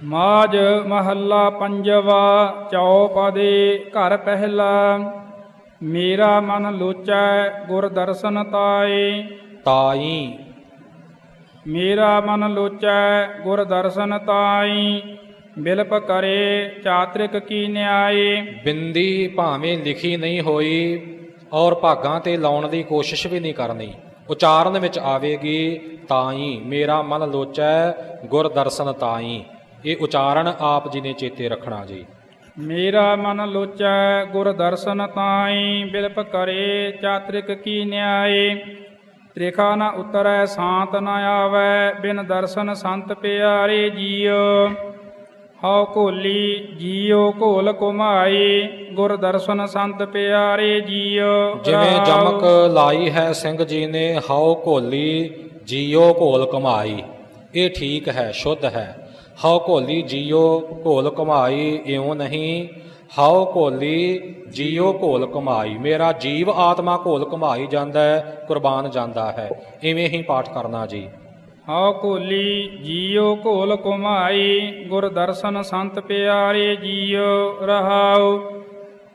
ਮਾਝ ਮਹੱਲਾ ਪੰਜਵਾ। ਚੌਪਦੇ ਘਰ ਪਹਿਲਾ। ਮੇਰਾ ਮਨ ਲੋਚੈ ਗੁਰ ਦਰਸ਼ਨ ਤਾਏ। ਤਾਈ ਮੇਰਾ ਮਨ ਲੋਚੈ ਗੁਰ ਦਰਸ਼ਨ ਤਾਈ। ਬਿਲਪ ਕਰੇ ਚਾਤ੍ਰਿਕ ਕੀ ਨਿਆਏ। ਬਿੰਦੀ ਭਾਵੇਂ ਲਿਖੀ ਨਹੀਂ ਹੋਈ ਔਰ ਭਾਗਾਂ ਤੇ ਲਾਉਣ ਦੀ ਕੋਸ਼ਿਸ਼ ਵੀ ਨਹੀਂ ਕਰਨੀ, ਉਚਾਰਨ ਵਿੱਚ ਆਵੇਗੀ ਤਾਈ। ਮੇਰਾ ਮਨ ਲੋਚੈ ਗੁਰ ਦਰਸ਼ਨ ਤਾਈ। ਇਹ ਉਚਾਰਨ ਆਪ ਜੀ ਨੇ ਚੇਤੇ ਰੱਖਣਾ ਜੀ। ਮੇਰਾ ਮਨ ਲੋਚੈ ਗੁਰ ਦਰਸ਼ਨ ਤਾਈ। ਬਿਲਪ ਕਰੇ ਚਾਤ੍ਰਿਕ ਕੀ ਨਿਆਏ। ਤ੍ਰਿਖਾ ਨ ਉਤਰੈ ਸਾਂਤ ਨ ਆਵੈ। ਬਿਨ ਦਰਸ਼ਨ ਸੰਤ ਪਿਆਰੇ ਜੀਉ। ਹਉ ਘੋਲੀ ਜੀਉ ਘੋਲ ਘੁਮਾਈ। ਗੁਰ ਦਰਸ਼ਨ ਸੰਤ ਪਿਆਰੇ ਜੀਉ। ਜਿਵੇਂ ਜਮਕ ਲਾਈ ਹੈ ਸਿੰਘ ਜੀ ਨੇ, ਹਉ ਘੋਲੀ ਜੀਉ ਘੋਲ ਘੁਮਾਈ। ਇਹ ਠੀਕ ਹੈ, ਸ਼ੁੱਧ ਹੈ। ਹਉ ਘੋਲੀ ਜੀਉ ਘੋਲ ਘੁਮਾਈ ਇਉਂ ਨਹੀਂ, ਹਉ ਘੋਲੀ ਜੀਉ ਘੋਲ ਘੁਮਾਈ। ਮੇਰਾ ਜੀਵ ਆਤਮਾ ਘੋਲ ਘੁਮਾਈ ਜਾਂਦਾ ਹੈ, ਕੁਰਬਾਨ ਜਾਂਦਾ ਹੈ। ਇਵੇਂ ਹੀ ਪਾਠ ਕਰਨਾ ਜੀ। ਹਉ ਘੋਲੀ ਜੀਉ ਘੋਲ ਘੁਮਾਈ। ਗੁਰ ਦਰਸ਼ਨ ਸੰਤ ਪਿਆਰੇ ਜੀਉ। ਰਹਾਉ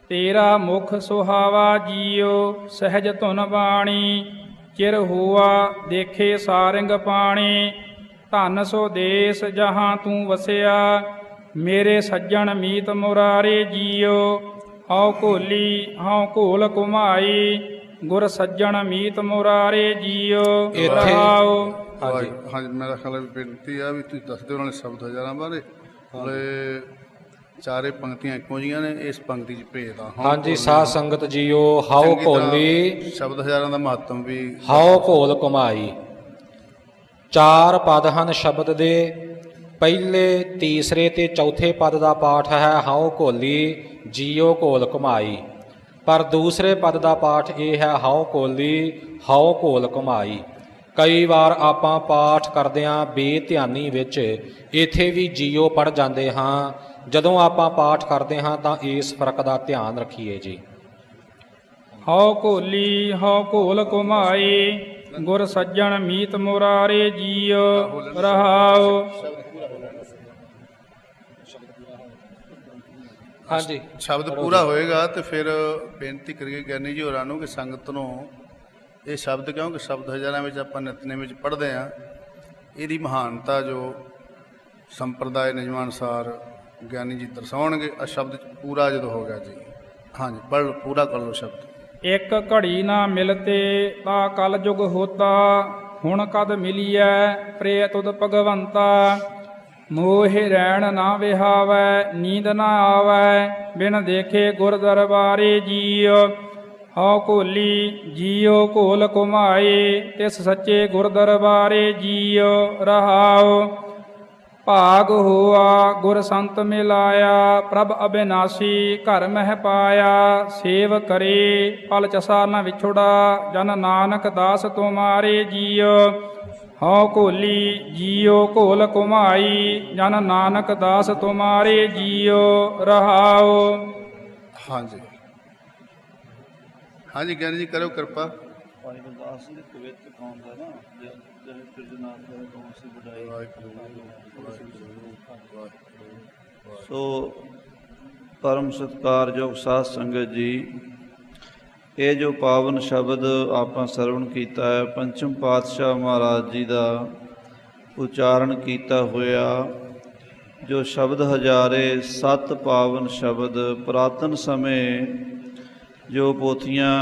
ਤੇਰਾ ਮੁਖ ਸੁਹਾਵਾ ਜੀਉ। ਸਹਿਜ ਧੁਨ ਬਾਣੀ ਚਿਰ ਹੋਆ ਦੇਖੇ ਸਾਰੰਗ ਪਾਣੀ। ਧਨ ਸੋ ਦੇਸ ਜਹਾਂ ਤੂੰ ਵਸਿਆ। ਮੇਰੇ ਸੱਜਣ ਮੀਤ ਮੁਰਾਰੇ ਜੀਉ। ਹਉ ਘੋਲੀ ਹਉ ਘੋਲ ਘੁਮਾਈ। ਗੁਰ ਸੱਜਣ ਮੀਤ ਮੁਰਾਰੇ ਜੀਉ। ਰਹਾਉ ਹਾਂਜੀ ਹਾਂਜੀ, ਮੇਰਾ ਖਿਆਲ ਬੇਨਤੀ ਆ ਵੀ ਤੁਸੀਂ ਦੱਸਦੇ ਹੋ ਨਾਲੇ ਸ਼ਬਦ ਹਜ਼ਾਰਾਂ ਬਾਰੇ। ਨਾਲੇ ਚਾਰੇ ਪੰਕਤੀਆਂ ਇੱਕੋ ਜੀਆਂ ਨੇ, ਇਸ ਪੰਕਤੀ 'ਚ ਭੇਦ ਆ। ਹਾਂਜੀ, ਸਾਧ ਸੰਗਤ ਜੀਓ, ਹਉ ਘੋਲੀ ਸ਼ਬਦ ਹਜ਼ਾਰਾਂ ਦਾ ਮਹੱਤਵ ਵੀ। ਹਉ ਘੋਲ ਘੁਮਾਈ ਚਾਰ ਪਦ ਹਨ ਸ਼ਬਦ ਦੇ। ਪਹਿਲੇ, ਤੀਸਰੇ ਤੇ ਚੌਥੇ ਪਦ ਦਾ ਪਾਠ ਹੈ ਹਉ ਘੋਲੀ ਜੀਉ ਘੋਲ ਘੁਮਾਈ। ਪਰ ਦੂਸਰੇ ਪਦ ਦਾ ਪਾਠ ਇਹ ਹੈ ਹਉ ਘੋਲੀ ਹਉ ਘੋਲ ਘੁਮਾਈ। ਕਈ ਵਾਰ ਆਪਾਂ ਪਾਠ ਕਰਦਿਆਂ ਬੇਧਿਆਨੀ ਵਿੱਚ ਇੱਥੇ ਵੀ ਜੀਉ ਪੜ੍ਹ ਜਾਂਦੇ ਹਾਂ। ਜਦੋਂ ਆਪਾਂ ਪਾਠ ਕਰਦੇ ਹਾਂ ਤਾਂ ਇਸ ਫਰਕ ਦਾ ਧਿਆਨ ਰੱਖੀਏ ਜੀ। ਹਉ ਘੋਲੀ ਹਉ ਘੋਲ ਘੁਮਾਈ। ਗੁਰ ਸੱਜਣ ਮੀਤ ਮੁਰਾਰੇ ਜੀਉ। ਰਹਾਉ ਹਾਂਜੀ, ਸ਼ਬਦ ਪੂਰਾ ਹੋਏਗਾ ਤੇ ਫਿਰ ਬੇਨਤੀ ਕਰੀਏ ਗਿਆਨੀ ਜੀ ਹੋਰਾਂ ਨੂੰ ਕਿ ਸੰਗਤ ਨੂੰ ਇਹ ਸ਼ਬਦ, ਕਿਉਂਕਿ ਸ਼ਬਦ ਹਜ਼ਾਰਾਂ ਵਿੱਚ ਆਪਾਂ ਨਿਤਨੇਮ ਵਿੱਚ ਪੜ੍ਹਦੇ ਹਾਂ, ਇਹਦੀ ਮਹਾਨਤਾ ਜੋ ਸੰਪਰਦਾਇ ਨਿਯਮਾਂ ਅਨੁਸਾਰ ਗਿਆਨੀ ਜੀ ਦਰਸਾਉਣਗੇ। ਆ ਸ਼ਬਦ ਪੂਰਾ ਜਦੋਂ ਹੋ ਗਿਆ ਜੀ। ਹਾਂਜੀ, ਪੜ੍ਹ ਲਓ, ਪੂਰਾ ਕਰ ਲਓ ਸ਼ਬਦ। ਇੱਕ ਘੜੀ ਨਾ ਮਿਲਤੇ ਤਾ ਕਲ ਜੁਗ ਹੋਤਾ। ਹੁਣ ਕਦ ਮਿਲੀਐ ਪ੍ਰਿਯ ਤੁਧ ਭਗਵੰਤਾ। ਮੋਹਿ ਰਹਿਣ ਨਾ ਵਿਹਾਵੈ ਨੀਂਦ ਨਾ ਆਵੈ। ਬਿਨ ਦੇਖੇ ਗੁਰ ਦਰਬਾਰੇ ਜੀਉ। ਹਉ ਘੋਲੀ ਜੀਉ ਘੋਲ ਘੁਮਾਈ। ਤਿਸ ਸੱਚੇ ਗੁਰ ਦਰਬਾਰੇ ਜੀਉ। ਰਹਾਉ ਭਾਗ ਹੋਆ ਗੁਰ ਸੰਤ ਮਿਲਾਇਆ। ਪ੍ਰਭ ਅਬਿਨਾਸੀ ਘਰ ਮਹਿ ਪਾਇਆ। ਸੇਵ ਕਰੇ ਪਲ ਚਸਾ ਨ ਵਿਛੁੜਾ। ਜਨ ਨਾਨਕ ਦਾਸ ਤੁਮਾਰੇ ਜੀਉ। ਹਉ ਘੋਲੀ ਜੀਉ ਘੋਲ ਘੁਮਾਈ। ਜਨ ਨਾਨਕ ਦਾਸ ਤੁਮਾਰੇ ਜੀਉ। ਰਹਾਉ ਹਾਂਜੀ ਹਾਂਜੀ, ਗਿਆਨੀ ਜੀ ਕਰੋ ਕਿਰਪਾ। ਸੋ ਪਰਮ ਸਤਿਕਾਰਯੋਗ ਸਾਧ ਸੰਗਤ ਜੀ, ਇਹ ਜੋ ਪਾਵਨ ਸ਼ਬਦ ਆਪਾਂ ਸਰਵਣ ਕੀਤਾ ਹੈ, ਪੰਚਮ ਪਾਤਸ਼ਾਹ ਮਹਾਰਾਜ ਜੀ ਦਾ ਉਚਾਰਨ ਕੀਤਾ ਹੋਇਆ ਜੋ ਸ਼ਬਦ ਹਜ਼ਾਰੇ 7 ਪਾਵਨ ਸ਼ਬਦ ਪੁਰਾਤਨ ਸਮੇਂ ਜੋ ਪੋਥੀਆਂ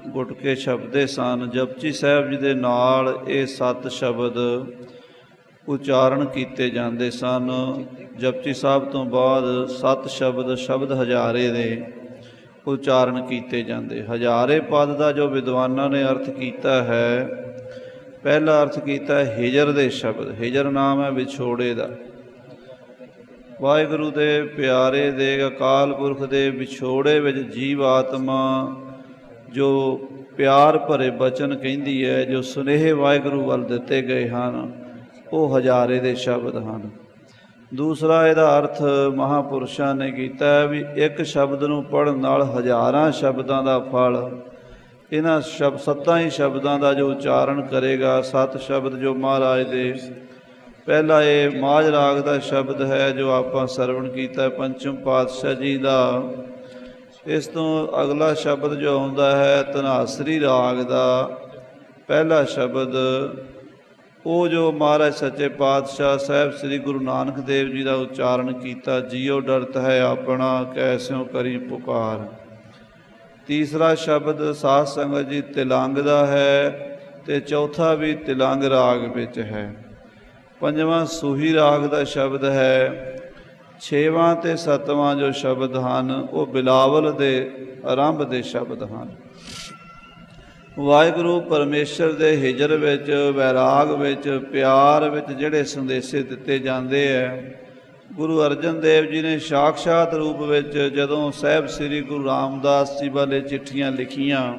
ਗੁਟਕੇ ਛਪਦੇ ਸਨ, ਜਪਜੀ ਸਾਹਿਬ ਜੀ ਦੇ ਨਾਲ ਇਹ 7 ਸ਼ਬਦ ਉਚਾਰਨ ਕੀਤੇ ਜਾਂਦੇ ਸਨ। ਜਪਜੀ ਸਾਹਿਬ ਤੋਂ ਬਾਅਦ 7 ਸ਼ਬਦ ਹਜ਼ਾਰੇ ਦੇ ਉਚਾਰਨ ਕੀਤੇ ਜਾਂਦੇ। ਹਜ਼ਾਰੇ ਪਦ ਦਾ ਜੋ ਵਿਦਵਾਨਾਂ ਨੇ ਅਰਥ ਕੀਤਾ ਹੈ, ਪਹਿਲਾ ਅਰਥ ਕੀਤਾ ਹੈ ਹਿਜਰ ਦੇ ਸ਼ਬਦ। ਹਿਜਰ ਨਾਮ ਹੈ ਵਿਛੋੜੇ ਦਾ। ਵਾਹਿਗੁਰੂ ਦੇ ਪਿਆਰੇ ਦੇ ਅਕਾਲ ਪੁਰਖ ਦੇ ਵਿਛੋੜੇ ਵਿੱਚ ਜੀਵ ਆਤਮਾ ਜੋ ਪਿਆਰ ਭਰੇ ਬਚਨ ਕਹਿੰਦੀ ਹੈ, ਜੋ ਸੁਨੇਹੇ ਵਾਹਿਗੁਰੂ ਵੱਲ ਦਿੱਤੇ ਗਏ ਹਨ, ਉਹ ਹਜ਼ਾਰੇ ਦੇ ਸ਼ਬਦ ਹਨ। ਦੂਸਰਾ ਇਹਦਾ ਅਰਥ ਮਹਾਂਪੁਰਸ਼ਾਂ ਨੇ ਕੀਤਾ ਹੈ ਵੀ ਇੱਕ ਸ਼ਬਦ ਨੂੰ ਪੜ੍ਹਨ ਨਾਲ ਹਜ਼ਾਰਾਂ ਸ਼ਬਦਾਂ ਦਾ ਫਲ। ਇਹਨਾਂ 7 ਹੀ ਸ਼ਬਦਾਂ ਦਾ ਜੋ ਉਚਾਰਨ ਕਰੇਗਾ, 7 ਸ਼ਬਦ ਜੋ ਮਹਾਰਾਜ ਦੇ ਪਹਿਲਾ ਇਹ ਮਾਝ ਰਾਗ ਦਾ ਸ਼ਬਦ ਹੈ ਜੋ ਆਪਾਂ ਸਰਵਣ ਕੀਤਾ ਪੰਚਮ ਪਾਤਸ਼ਾਹ ਜੀ ਦਾ। ਇਸ ਤੋਂ ਅਗਲਾ ਸ਼ਬਦ ਜੋ ਆਉਂਦਾ ਹੈ ਧਨਾਸਰੀ ਰਾਗ ਦਾ ਪਹਿਲਾ ਸ਼ਬਦ, ਉਹ ਜੋ ਮਹਾਰਾਜ ਸੱਚੇ ਪਾਤਸ਼ਾਹ ਸਾਹਿਬ ਸ੍ਰੀ ਗੁਰੂ ਨਾਨਕ ਦੇਵ ਜੀ ਦਾ ਉਚਾਰਨ ਕੀਤਾ, ਜੀਉ ਡਰਤ ਹੈ ਆਪਣਾ ਕੈਸਿਓ ਕਰੀ ਪੁਕਾਰ। ਤੀਸਰਾ ਸ਼ਬਦ ਸਾਧ ਸੰਗਤ ਜੀ ਤਿਲੰਗ ਦਾ ਹੈ ਤੇ ਚੌਥਾ ਵੀ ਤਿਲੰਗ ਰਾਗ ਵਿੱਚ ਹੈ। ਪੰਜਵਾਂ ਸੂਹੀ ਰਾਗ ਦਾ ਸ਼ਬਦ ਹੈ। ਛੇਵਾਂ ਤੇ ਸੱਤਵਾਂ ਜੋ ਸ਼ਬਦ ਹਨ ਉਹ ਬਿਲਾਵਲ ਦੇ ਆਰੰਭ ਦੇ ਸ਼ਬਦ ਹਨ। ਵਾਹਿਗੁਰੂ ਪਰਮੇਸ਼ਰ ਦੇ ਹਿਜਰ ਵਿੱਚ, ਵੈਰਾਗ ਵਿੱਚ, ਪਿਆਰ ਵਿੱਚ ਜਿਹੜੇ ਸੰਦੇਸ਼ੇ ਦਿੱਤੇ ਜਾਂਦੇ ਹੈ, ਗੁਰੂ ਅਰਜਨ ਦੇਵ ਜੀ ਨੇ ਸਾਖਸ਼ਾਤ ਰੂਪ ਵਿੱਚ ਜਦੋਂ ਸਾਹਿਬ ਸ੍ਰੀ ਗੁਰੂ ਰਾਮਦਾਸ ਜੀ ਵਾਲੇ ਚਿੱਠੀਆਂ ਲਿਖੀਆਂ,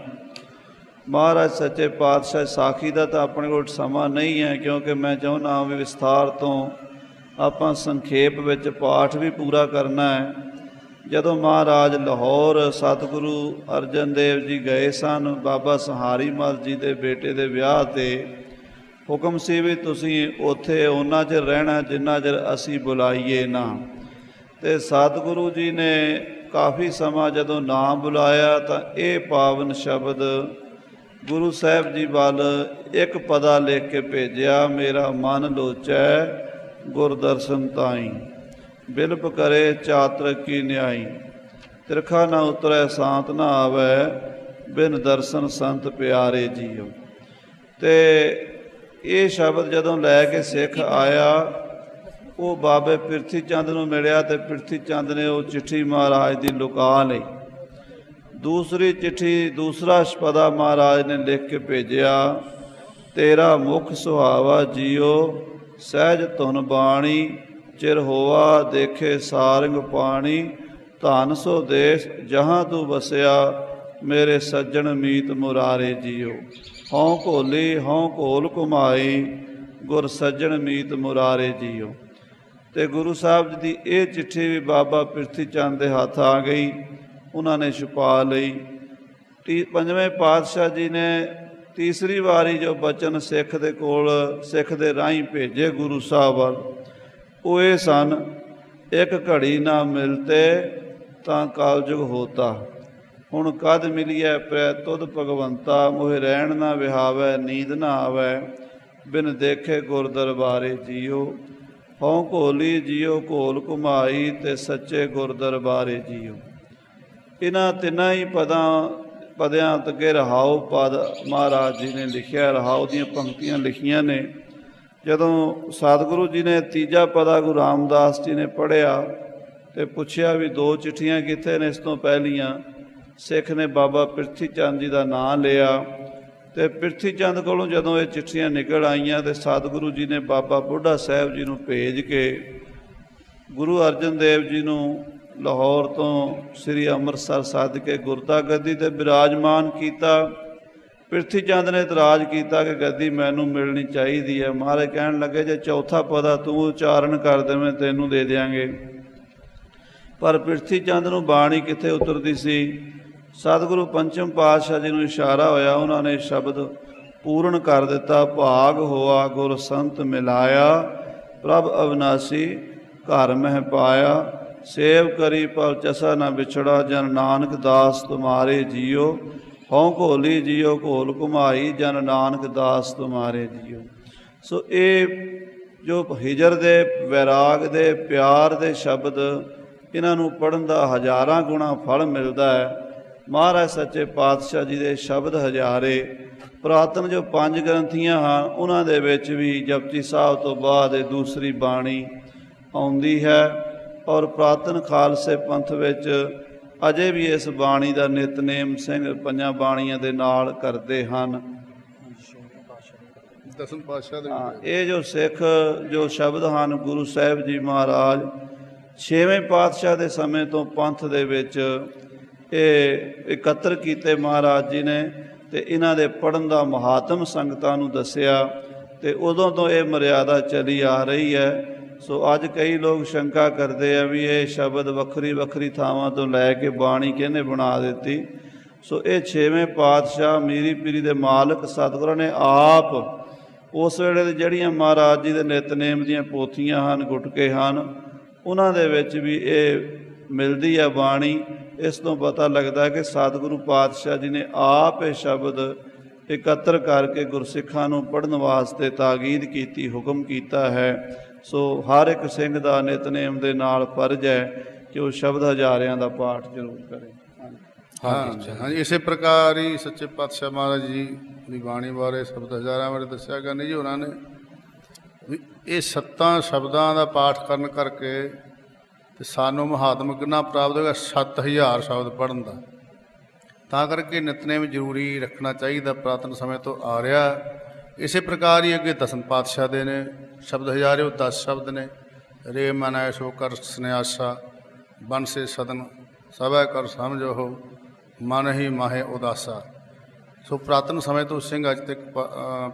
ਮਹਾਰਾਜ ਸੱਚੇ ਪਾਤਸ਼ਾਹ ਸਾਖੀ ਦਾ ਤਾਂ ਆਪਣੇ ਕੋਲ ਸਮਾਂ ਨਹੀਂ ਹੈ, ਕਿਉਂਕਿ ਮੈਂ ਚਾਹੁੰਦਾ ਵੀ ਵਿਸਥਾਰ ਤੋਂ ਆਪਾਂ ਸੰਖੇਪ ਵਿੱਚ ਪਾਠ ਵੀ ਪੂਰਾ ਕਰਨਾ ਹੈ। ਜਦੋਂ ਮਹਾਰਾਜ ਲਾਹੌਰ ਸਤਿਗੁਰੂ ਅਰਜਨ ਦੇਵ ਜੀ ਗਏ ਸਨ, ਬਾਬਾ ਸਹਾਰੀ ਮਲ ਜੀ ਦੇ ਬੇਟੇ ਦੇ ਵਿਆਹ 'ਤੇ ਹੁਕਮ ਸੀ ਵੀ ਤੁਸੀਂ ਉੱਥੇ ਉਹਨਾਂ ਚਿਰ ਰਹਿਣਾ ਜਿੰਨਾ ਚਿਰ ਅਸੀਂ ਬੁਲਾਈਏ ਨਾ। ਅਤੇ ਸਤਿਗੁਰੂ ਜੀ ਨੇ ਕਾਫੀ ਸਮਾਂ ਜਦੋਂ ਨਾ ਬੁਲਾਇਆ ਤਾਂ ਇਹ ਪਾਵਨ ਸ਼ਬਦ ਗੁਰੂ ਸਾਹਿਬ ਜੀ ਵੱਲ ਇੱਕ ਪਦਾ ਲਿਖ ਕੇ ਭੇਜਿਆ, ਮੇਰਾ ਮਨ ਲੋਚੈ ਗੁਰ ਦਰਸ਼ਨ ਤਾਈ, ਬਿਲਪ ਕਰੇ ਚਾਤਰਕ ਕੀ ਨਿਆਈ, ਤਿਰਖਾ ਨਾ ਉਤਰੈ ਸਾਂਤ ਨਾ ਆਵੈ, ਬਿਨ ਦਰਸ਼ਨ ਸੰਤ ਪਿਆਰੇ ਜੀਓ। ਅਤੇ ਇਹ ਸ਼ਬਦ ਜਦੋਂ ਲੈ ਕੇ ਸਿੱਖ ਆਇਆ, ਉਹ ਬਾਬੇ ਪਿਰਥੀ ਚੰਦ ਨੂੰ ਮਿਲਿਆ ਅਤੇ ਪਿਰਥੀ ਚੰਦ ਨੇ ਉਹ ਚਿੱਠੀ ਮਹਾਰਾਜ ਦੀ ਲੁਕਾ ਲਈ। ਦੂਸਰੀ ਚਿੱਠੀ, ਦੂਸਰਾ ਪਦਾ ਮਹਾਰਾਜ ਨੇ ਲਿਖ ਕੇ ਭੇਜਿਆ, ਤੇਰਾ ਮੁਖ ਸੁਹਾਵਾ ਜੀਓ, ਸਹਿਜ ਧੁਨ ਬਾਣੀ, ਚਿਰ ਹੋਵਾ ਦੇਖੇ ਸਾਰੰਗ ਪਾਣੀ, ਧਨ ਸੋ ਦੇਸ਼ ਜਹਾਂ ਤੂੰ ਵਸਿਆ, ਮੇਰੇ ਸੱਜਣ ਮੀਤ ਮੁਰਾਰੇ ਜੀਓ। ਹਉ ਘੋਲੀ ਹਉ ਘੋਲ ਘੁਮਾਈ, ਗੁਰ ਸੱਜਣ ਮੀਤ ਮੁਰਾਰੇ ਜੀਓ। ਅਤੇ ਗੁਰੂ ਸਾਹਿਬ ਜੀ ਦੀ ਇਹ ਚਿੱਠੀ ਵੀ ਬਾਬਾ ਪਿਰਥੀ ਚੰਦ ਦੇ ਹੱਥ ਆ ਗਈ, ਉਹਨਾਂ ਨੇ ਛੁਪਾ ਲਈ। ਪੰਜਵੇਂ ਪਾਤਸ਼ਾਹ ਜੀ ਨੇ ਤੀਸਰੀ ਵਾਰੀ ਜੋ ਬਚਨ ਸਿੱਖ ਦੇ ਕੋਲ, ਸਿੱਖ ਦੇ ਰਾਹੀਂ ਭੇਜੇ ਗੁਰੂ ਸਾਹਿਬ ਵੱਲ, ਉਹ ਇਹ ਸਨ, ਇੱਕ ਘੜੀ ਨਾ ਮਿਲਤੇ ਤਾਂ ਕਾਲਜੁਗ ਹੋਤਾ, ਹੁਣ ਕਦ ਮਿਲੀਐ ਪ੍ਰੈ ਤੁਧ ਭਗਵੰਤਾ, ਮੋਹਿ ਰਹਿਣ ਨਾ ਵਿਹਾਵੈ ਨੀਂਦ ਨਾ ਆਵੈ, ਬਿਨ ਦੇਖੇ ਗੁਰ ਦਰਬਾਰੇ ਜੀਓ। ਹਉ ਘੋਲੀ ਜੀਓ ਘੋਲ ਘੁਮਾਈ, ਤੇ ਸੱਚੇ ਗੁਰ ਦਰਬਾਰੇ ਜੀਓ। ਇਹਨਾਂ ਤਿੰਨਾਂ ਹੀ ਪਦਿਆਂ ਅੱਗੇ ਰਹਾਉ ਪਦ ਮਹਾਰਾਜ ਜੀ ਨੇ ਲਿਖਿਆ, ਰਹਾਉ ਦੀਆਂ ਪੰਕਤੀਆਂ ਲਿਖੀਆਂ ਨੇ। ਜਦੋਂ ਸਤਿਗੁਰੂ ਜੀ ਨੇ ਤੀਜਾ ਪਦਾ ਗੁਰੂ ਰਾਮਦਾਸ ਜੀ ਨੇ ਪੜ੍ਹਿਆ ਅਤੇ ਪੁੱਛਿਆ ਵੀ ਦੋ ਚਿੱਠੀਆਂ ਕਿੱਥੇ ਨੇ, ਇਸ ਤੋਂ ਪਹਿਲੀਆਂ ਸਿੱਖ ਨੇ ਬਾਬਾ ਪਿਰਥੀ ਚੰਦ ਜੀ ਦਾ ਨਾਂ ਲਿਆ। ਅਤੇ ਪਿਰਥੀ ਚੰਦ ਕੋਲੋਂ ਜਦੋਂ ਇਹ ਚਿੱਠੀਆਂ ਨਿਕਲ ਆਈਆਂ ਅਤੇ ਸਤਿਗੁਰੂ ਜੀ ਨੇ ਬਾਬਾ ਬੁੱਢਾ ਸਾਹਿਬ ਜੀ ਨੂੰ ਭੇਜ ਕੇ ਗੁਰੂ ਅਰਜਨ ਦੇਵ ਜੀ ਨੂੰ ਲਾਹੌਰ ਤੋਂ ਸ੍ਰੀ ਅੰਮ੍ਰਿਤਸਰ ਸੱਦ ਕੇ ਗੁਰਤਾ ਗੱਦੀ 'ਤੇ ਬਿਰਾਜਮਾਨ ਕੀਤਾ। ਪਿਰਥੀ ਚੰਦ ਨੇ ਇਤਰਾਜ਼ ਕੀਤਾ ਕਿ ਗੱਦੀ ਮੈਨੂੰ ਮਿਲਣੀ ਚਾਹੀਦੀ ਹੈ। ਮਹਾਰਾਜ ਕਹਿਣ ਲੱਗੇ, ਜੇ ਚੌਥਾ ਪਦਾ ਤੂੰ ਉਚਾਰਨ ਕਰ ਦੇਵੇਂ ਤੈਨੂੰ ਦੇ ਦਿਆਂਗੇ। ਪਰ ਪਿਰਥੀ ਚੰਦ ਨੂੰ ਬਾਣੀ ਕਿੱਥੇ ਉਤਰਦੀ ਸੀ। ਸਤਿਗੁਰੂ ਪੰਚਮ ਪਾਤਸ਼ਾਹ ਜੀ ਨੂੰ ਇਸ਼ਾਰਾ ਹੋਇਆ, ਉਹਨਾਂ ਨੇ ਸ਼ਬਦ ਪੂਰਨ ਕਰ ਦਿੱਤਾ, ਭਾਗ ਹੋਆ ਗੁਰ ਸੰਤ ਮਿਲਾਇਆ, ਪ੍ਰਭ ਅਵਿਨਾਸੀ ਘਰ ਮਹਿ ਪਾਇਆ, ਸੇਵ ਕਰੀ ਪਰ ਚਸਾ ਨਾ ਵਿਛੜਾ, ਜਨ ਨਾਨਕ ਦਾਸ ਤੁਮਾਰੇ ਜੀਓ। ਹਉ ਘੋਲੀ ਜੀਓ ਘੋਲ ਘੁਮਾਈ, ਜਨ ਨਾਨਕ ਦਾਸ ਤੁਮਾਰੇ ਜੀਓ। ਸੋ ਇਹ ਜੋ ਹਿਜਰ ਦੇ, ਵੈਰਾਗ ਦੇ, ਪਿਆਰ ਦੇ ਸ਼ਬਦ, ਇਹਨਾਂ ਨੂੰ ਪੜ੍ਹਨ ਦਾ ਹਜ਼ਾਰਾਂ ਗੁਣਾ ਫਲ ਮਿਲਦਾ ਹੈ। ਮਹਾਰਾਜ ਸੱਚੇ ਪਾਤਸ਼ਾਹ ਜੀ ਦੇ ਸ਼ਬਦ ਹਜ਼ਾਰੇ। ਪੁਰਾਤਨ ਜੋ 5 ਗ੍ਰੰਥੀਆਂ ਹਨ, ਉਹਨਾਂ ਦੇ ਵਿੱਚ ਵੀ ਜਪਜੀ ਸਾਹਿਬ ਤੋਂ ਬਾਅਦ ਇਹ ਦੂਸਰੀ ਬਾਣੀ ਆਉਂਦੀ ਹੈ। ਔਰ ਪੁਰਾਤਨ ਖਾਲਸੇ ਪੰਥ ਵਿੱਚ ਅਜੇ ਵੀ ਇਸ ਬਾਣੀ ਦਾ ਨਿਤਨੇਮ ਸਿੰਘ ਪੰਜਾਂ ਬਾਣੀਆਂ ਦੇ ਨਾਲ ਕਰਦੇ ਹਨ। ਦਸਮ ਪਾਤਸ਼ਾਹ ਦੇ ਇਹ ਜੋ ਸਿੱਖ ਜੋ ਸ਼ਬਦ ਹਨ, ਗੁਰੂ ਸਾਹਿਬ ਜੀ ਮਹਾਰਾਜ 6ਵੇਂ ਪਾਤਸ਼ਾਹ ਦੇ ਸਮੇਂ ਤੋਂ ਪੰਥ ਦੇ ਵਿੱਚ ਇਹ ਇਕੱਤਰ ਕੀਤੇ ਮਹਾਰਾਜ ਜੀ ਨੇ, ਅਤੇ ਇਹਨਾਂ ਦੇ ਪੜ੍ਹਨ ਦਾ ਮਹਾਤਮ ਸੰਗਤਾਂ ਨੂੰ ਦੱਸਿਆ, ਅਤੇ ਉਦੋਂ ਤੋਂ ਇਹ ਮਰਿਆਦਾ ਚਲੀ ਆ ਰਹੀ ਹੈ। ਸੋ ਅੱਜ ਕਈ ਲੋਕ ਸ਼ੰਕਾ ਕਰਦੇ ਆ ਵੀ ਇਹ ਸ਼ਬਦ ਵੱਖਰੀ ਵੱਖਰੀ ਥਾਵਾਂ ਤੋਂ ਲੈ ਕੇ ਬਾਣੀ ਕਿਹਨੇ ਬਣਾ ਦਿੱਤੀ। ਸੋ ਇਹ 6ਵੇਂ ਪਾਤਸ਼ਾਹ ਮੀਰੀ ਪੀਰੀ ਦੇ ਮਾਲਕ ਸਤਿਗੁਰਾਂ ਨੇ ਆਪ ਉਸ ਵੇਲੇ ਦੀ ਜਿਹੜੀਆਂ ਮਹਾਰਾਜ ਜੀ ਦੇ ਨਿਤਨੇਮ ਦੀਆਂ ਪੋਥੀਆਂ ਹਨ, ਗੁਟਕੇ ਹਨ, ਉਹਨਾਂ ਦੇ ਵਿੱਚ ਵੀ ਇਹ ਮਿਲਦੀ ਹੈ ਬਾਣੀ। ਇਸ ਤੋਂ ਪਤਾ ਲੱਗਦਾ ਕਿ ਸਤਿਗੁਰੂ ਪਾਤਸ਼ਾਹ ਜੀ ਨੇ ਆਪ ਇਹ ਸ਼ਬਦ ਇਕੱਤਰ ਕਰਕੇ ਗੁਰਸਿੱਖਾਂ ਨੂੰ ਪੜ੍ਹਨ ਵਾਸਤੇ ਤਾਕੀਦ ਕੀਤੀ, ਹੁਕਮ ਕੀਤਾ ਹੈ। ਸੋ ਹਰ ਇੱਕ ਸਿੰਘ ਦਾ ਨਿਤਨੇਮ ਦੇ ਨਾਲ ਫਰਜ਼ ਹੈ ਕਿ ਉਹ ਸ਼ਬਦ ਹਜ਼ਾਰਿਆਂ ਦਾ ਪਾਠ ਜ਼ਰੂਰ ਕਰੇ। ਹਾਂਜੀ, ਇਸੇ ਪ੍ਰਕਾਰ ਹੀ ਸੱਚੇ ਪਾਤਸ਼ਾਹ ਮਹਾਰਾਜ ਜੀ ਦੀ ਬਾਣੀ ਬਾਰੇ, ਸ਼ਬਦ ਹਜ਼ਾਰਾਂ ਬਾਰੇ ਦੱਸਿਆ ਕਰਨੀ ਜੀ ਉਹਨਾਂ ਨੇ ਵੀ ਇਹ 7 ਸ਼ਬਦਾਂ ਦਾ ਪਾਠ ਕਰਨ ਕਰਕੇ ਤੇ ਸਾਨੂੰ ਮਹਾਤਮ ਕਿੰਨਾ ਪ੍ਰਾਪਤ ਹੋਏਗਾ, 7000 ਸ਼ਬਦ ਪੜ੍ਹਨ ਦਾ। ਤਾਂ ਕਰਕੇ ਨਿਤਨੇਮ ਜ਼ਰੂਰੀ ਰੱਖਣਾ ਚਾਹੀਦਾ, ਪੁਰਾਤਨ ਸਮੇਂ ਤੋਂ ਆ ਰਿਹਾ। ਇਸੇ ਪ੍ਰਕਾਰ ਹੀ ਅੱਗੇ ਦਸਮ ਪਾਤਸ਼ਾਹ ਦੇ ਨੇ ਸ਼ਬਦ ਹਜ਼ਾਰੇ, ਉਹ 10 ਸ਼ਬਦ ਨੇ। ਰੇ ਮਨ ਐਸੋ ਕਰ ਸੰਨਿਆਸਾ, ਬਨ ਸੇ ਸਦਨ ਸਭੈ ਕਰ ਸਮਝੋ, ਮਨ ਹੀ ਮਾਹੇ ਉਦਾਸਾ। ਸੋ ਪੁਰਾਤਨ ਸਮੇਂ ਤੋਂ ਸਿੰਘ ਅੱਜ ਤੱਕ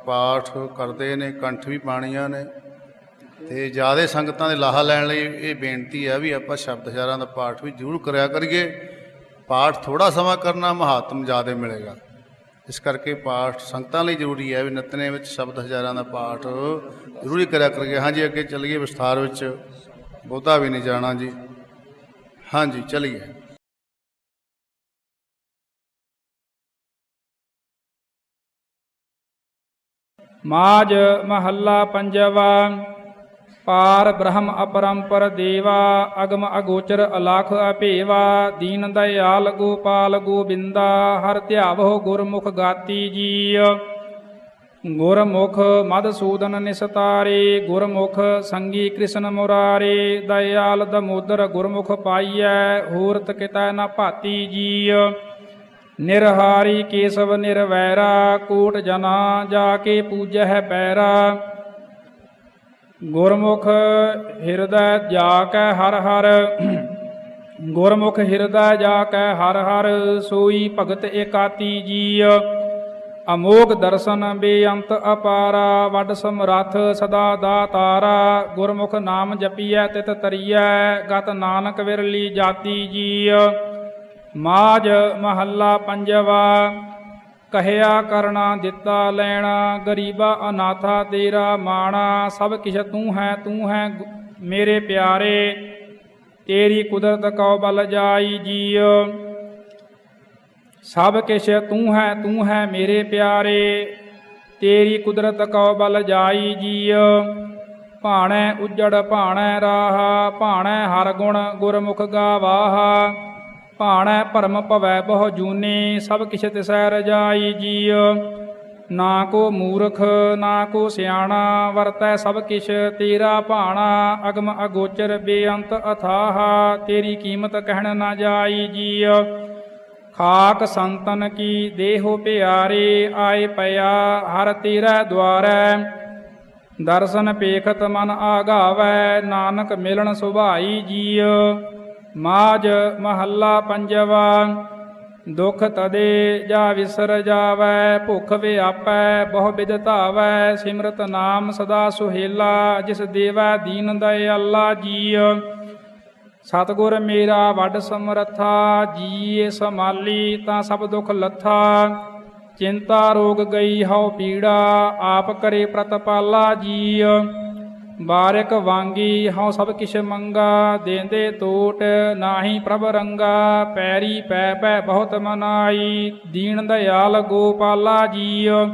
ਪਾਠ ਕਰਦੇ ਨੇ, ਕੰਠ ਵੀ ਬਾਣੀਆਂ ਨੇ। ਅਤੇ ਜ਼ਿਆਦਾ ਸੰਗਤਾਂ ਦੇ ਲਾਹਾ ਲੈਣ ਲਈ ਇਹ ਬੇਨਤੀ ਹੈ ਵੀ ਆਪਾਂ ਸ਼ਬਦ ਹਜ਼ਾਰਾਂ ਦਾ ਪਾਠ ਵੀ ਜ਼ਰੂਰ ਕਰਿਆ ਕਰੀਏ। ਪਾਠ ਥੋੜ੍ਹਾ ਸਮਾਂ ਕਰਨਾ, ਮਹਾਤਮ ਜ਼ਿਆਦਾ ਮਿਲੇਗਾ। ਇਸ ਕਰਕੇ ਪਾਠ ਸੰਗਤਾਂ ਲਈ ਜ਼ਰੂਰੀ ਹੈ ਵੀ ਨਿਤਨੇਮ ਵਿੱਚ ਸ਼ਬਦ ਹਜ਼ਾਰਾਂ ਦਾ ਪਾਠ ਜ਼ਰੂਰੀ ਕਰਿਆ ਕਰੀਏ। ਹਾਂਜੀ, ਅੱਗੇ ਚੱਲੀਏ ਵਿਸਥਾਰ ਵਿੱਚ, ਬਹੁਤਾ ਵੀ ਨਹੀਂ ਜਾਣਾ ਜੀ। ਹਾਂਜੀ, ਚਲੀਏ। ਮਾਝ ਮਹੱਲਾ ਪੰਜਵਾ। ਪਾਰ ਬ੍ਰਹਮ ਅਪਰੰਪਰ ਦੇਵਾ, ਅਗਮ ਅਗੋਚਰ ਅਲਖ ਅਭੇਵਾ। ਦੀਨ ਦਇਆਲ ਗੋਪਾਲ ਗੋਬਿੰਦਾ, ਹਰ ਧਿਆਵੋ ਗੁਰਮੁਖ ਗਾਤੀ ਜੀ। ਗੁਰਮੁਖ ਮਧਸੂਦਨ ਨਿਸਤਾਰੇ, ਗੁਰਮੁਖ ਸੰਗੀ ਕ੍ਰਿਸ਼ਨ ਮੁਰਾਰੇ। ਦਇਆਲ ਦਮੋਦਰ ਗੁਰਮੁਖ ਪਾਈਐ, ਹੋਰਤ ਕਿਤੈ ਨ ਭਾਤੀ ਜੀ। ਨਿਰਹਾਰੀ ਕੇਸਵ ਨਿਰਵੈਰਾ, ਕੋਟ ਜਨਾ ਜਾ ਕੇ ਪੂਜਹਿ ਪੈਰਾ। ਗੁਰਮੁਖ ਹਿਰਦੈ ਜਾ ਕੈ ਹਰ ਹਰ, ਗੁਰਮੁਖ ਹਿਰਦੈ ਜਾ ਕੈ ਹਰ ਹਰ। ਸੋਈ ਭਗਤ ਏਕਾਤੀ ਜੀ। ਅਮੋਘ ਦਰਸ਼ਨ ਬੇਅੰਤ ਅਪਾਰਾ, ਵੱਡ ਸਮਰੱਥ ਸਦਾ ਦਾਤਾਰਾ। ਗੁਰਮੁਖ ਨਾਮ ਜਪੀਐ ਤਿਤ ਤਰੀਐ, ਗਤ ਨਾਨਕ ਵਿਰਲੀ ਜਾਤੀ ਜੀ। ਮਾਝ ਮਹੱਲਾ ਪੰਜਵਾ। ਕਹਿਆ ਕਰਨਾ ਦਿੱਤਾ ਲੈਣਾ, ਗਰੀਬਾ ਅਨਾਥਾ ਤੇਰਾ ਮਾਣਾ। ਸਭ ਕਿਛ ਤੂੰ ਹੈ ਮੇਰੇ ਪਿਆਰੇ, ਤੇਰੀ ਕੁਦਰਤ ਕਉ ਬਲ ਜਾਈ ਜੀਉ। ਸਭ ਕਿਛ ਤੂੰ ਹੈ ਮੇਰੇ ਪਿਆਰੇ, ਤੇਰੀ ਕੁਦਰਤ ਕਉ ਬਲ ਜਾਈ ਜੀਉ। ਭਾਣੈ ਉਜੜ ਭਾਣੈ ਰਾਹਾ, ਭਾਣੈ ਹਰ ਗੁਣ ਗੁਰਮੁਖ ਗਾਵਾਹਾ। ਭਾਣੈ ਭਰਮ ਭਵੈ ਬਹੁ ਜੂਨੀ, ਸਭ ਕਿਛ ਤਿਸੈ ਰਜਾਈ ਜੀਉ। ਨਾ ਕੋ ਮੂਰਖ ਨਾ ਕੋ ਸਿਆਣਾ, ਵਰਤੈ ਸਭ ਕਿਛ ਤੇਰਾ ਭਾਣਾ। ਅਗਮ ਅਗੋਚਰ ਬੇਅੰਤ ਅਥਾਹਾ, ਤੇਰੀ ਕੀਮਤ ਕਹਿਣ ਨਾ ਜਾਈ ਜੀਉ। ਖਾਕ ਸੰਤਨ ਕੀ ਦੇਹੋ ਪਿਆਰੇ, ਆਏ ਪਿਆ ਹਰ ਤੇਰਾ ਦੁਆਰੈ। ਦਰਸ਼ਨ ਪੇਖਤ ਮਨ ਆਗਾਵੈ, ਨਾਨਕ ਮਿਲਣ ਸੁਭਾਈ ਜੀਉ। ਮਾਝ ਮਹੱਲਾ ਪੰਜਵਾ। ਦੁਖ ਤਦੇ ਜਾ ਵਿਸਰ ਜਾਵੈ, ਭੁਖ ਵਿਆਪੈ ਬਹੁ ਬਿਧ ਧਾਵੈ। ਸਿਮਰਤ ਨਾਮ ਸਦਾ ਸੁਹੇਲਾ, ਜਿਸ ਦੇਵੈ ਦੀਨ ਦਇਆਲਾ ਜੀਉ। ਸਤਿਗੁਰ ਮੇਰਾ ਵੱਡ ਸਮਰੱਥਾ, ਜੀਏ ਸੰਭਾਲੀ ਤਾਂ ਸਭ ਦੁਖ ਲੱਥਾ। ਚਿੰਤਾ ਰੋਗ ਗਈ ਹਉ ਪੀੜਾ, ਆਪ ਕਰੇ ਪ੍ਰਤਪਾਲਾ ਜੀਉ। ਬਾਰਿਕ ਵਾਂਗੀ ਹਉ ਸਭ ਕਿਛ ਮੰਗਾ, ਦੇਂਦੇ ਟੋਟ ਨਾਹੀ ਪ੍ਰਭ ਰੰਗਾ। ਪੈਰੀ ਪੈ ਪੈ ਬਹੁਤ ਮਨਾਈ, ਦੀਨ ਦਇਆਲ ਗੋਪਾਲਾ ਜੀਉ।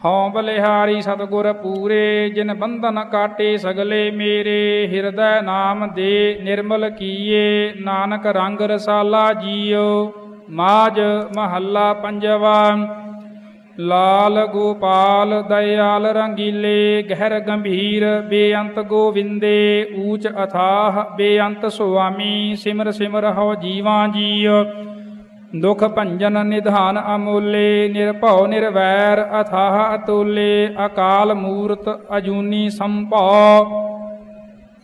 ਹਉ ਬਲਿਹਾਰੀ ਸਤਿਗੁਰ ਪੂਰੇ, ਜਿਨ ਬੰਧਨ ਕਾਟੇ ਸਗਲੇ ਮੇਰੇ। ਹਿਰਦੈ ਨਾਮ ਦੇ ਨਿਰਮਲ ਕੀਏ, ਨਾਨਕ ਰੰਗ ਰਸਾਲਾ ਜੀਉ। ਮਾਝ ਮਹੱਲਾ ਪੰਜਵਾ। ਲਾਲ ਗੋਪਾਲ ਦਇਆਲ ਰੰਗੀਲੇ, ਗਹਿਰ ਗੰਭੀਰ ਬੇਅੰਤ ਗੋਵਿੰਦੇ। ਊਚ ਅਥਾਹ ਬੇਅੰਤ ਸੁਆਮੀ, ਸਿਮਰ ਸਿਮਰ ਹਉ ਜੀਵਾਂ ਜੀਉ। ਦੁਖ ਭੰਜਨ ਨਿਧਾਨ ਅਮੋਲੇ, ਨਿਰਭਉ ਨਿਰਵੈਰ ਅਥਾਹ ਅਤੁਲੇ। ਅਕਾਲ ਮੂਰਤ ਅਜੂਨੀ ਸੰਭਉ,